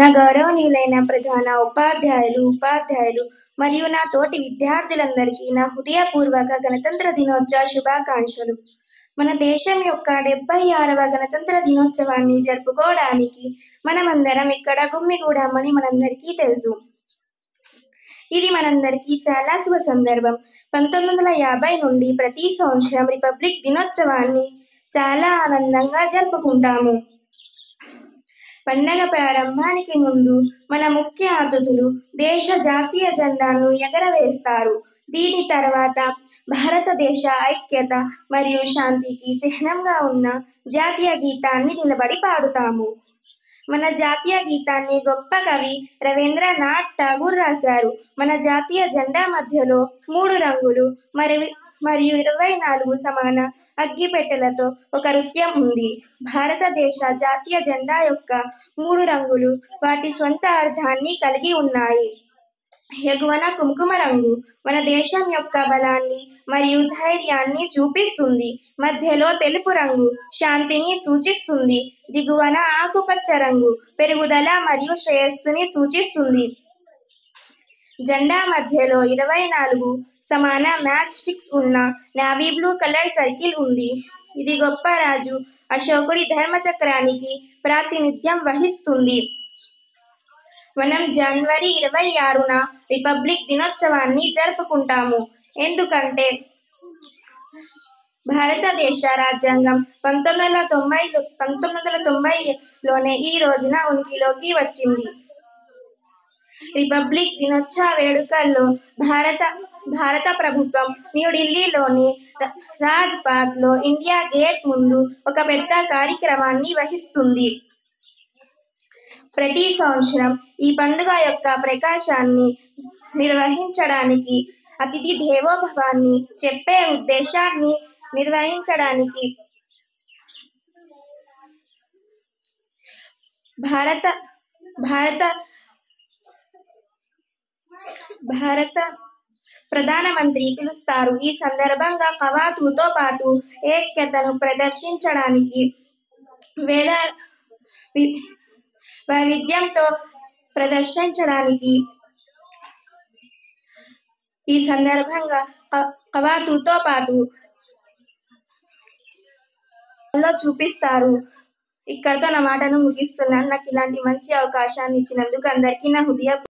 నా గౌరవనీయులైన ప్రధాన ఉపాధ్యాయులు మరియు నా తోటి విద్యార్థులందరికీ నా హృదయపూర్వక గణతంత్ర దినోత్సవ శుభాకాంక్షలు. మన దేశం యొక్క 76వ గణతంత్ర దినోత్సవాన్ని జరుపుకోవడానికి మనమందరం ఇక్కడ గుమిగూడామని మనందరికీ తెలుసు. ఇది మనందరికీ చాలా శుభ సందర్భం. 1950 నుండి ప్రతి సంవత్సరం రిపబ్లిక్ దినోత్సవాన్ని చాలా ఆనందంగా జరుపుకుంటాము. పండగ ప్రారంభానికి ముందు మన ముఖ్య అతిథులు దేశ జాతీయ జెండాను ఎగరవేస్తారు. దీని తర్వాత భారతదేశ ఐక్యత మరియు శాంతికి చిహ్నంగా ఉన్న జాతీయ గీతాన్ని నిలబడి పాడుతాము. మన జాతీయ గీతాన్ని గొప్ప కవి రవీంద్రనాథ్ ఠాగూర్ రాశారు. మన జాతీయ జెండా మధ్యలో 3 రంగులు మరియు 24 సమాన అగ్గిపెట్టెలతో ఒక నృత్యం ఉంది. భారతదేశ జాతీయ జెండా యొక్క 3 రంగులు వాటి స్వంత అర్థాన్ని కలిగి ఉన్నాయి. ఎగువన కుంకుమ రంగు మన దేశం యొక్క బలాన్ని మరియు ధైర్యాన్ని చూపిస్తుంది. మధ్యలో తెలుపు రంగు శాంతిని సూచిస్తుంది. దిగువన ఆకుపచ్చ రంగు పెరుగుదల మరియు శ్రేయస్సుని సూచిస్తుంది. జెండా మధ్యలో 24 సమాన మ్యాచ్ స్టిక్స్ ఉన్న నేవీ బ్లూ కలర్ సర్కిల్ ఉంది. ఇది గొప్ప రాజు అశోకుడి ధర్మచక్రానికి ప్రాతినిధ్యం వహిస్తుంది. మనం జనవరి 26న రిపబ్లిక్ దినోత్సవాన్ని జరుపుకుంటాము. ఎందుకంటే భారతదేశ రాజ్యాంగం 1990లోనే ఈ రోజున ఉనికిలోకి వచ్చింది. రిపబ్లిక్ దినోత్సవ వేడుకల్లో భారత ప్రభుత్వం న్యూఢిల్లీలోని రాజ్పాథ్లో ఇండియా గేట్ ముందు ఒక పెద్ద కార్యక్రమాన్ని వహిస్తుంది. ప్రతి సంవత్సరం ఈ పండుగ యొక్క ప్రకాశాన్ని నిర్వహించడానికి అతిథి దేవో భవాన్ని చెప్పే ఉద్దేశాన్ని నిర్వహించడానికి భారత ప్రధానమంత్రి పిలుస్తారు. ఈ సందర్భంగా కవాతుతో పాటు ఐక్యతను ప్రదర్శించడానికి వైవిధ్యంతో ప్రదర్శించడానికి ఈ సందర్భంగా కవాతుతో పాటు చూపిస్తారు. ఇక్కడితో నా మాటను ముగిస్తున్నాను. నాకు ఇలాంటి మంచి అవకాశాన్ని ఇచ్చినందుకు అందరికీ నా హృదయ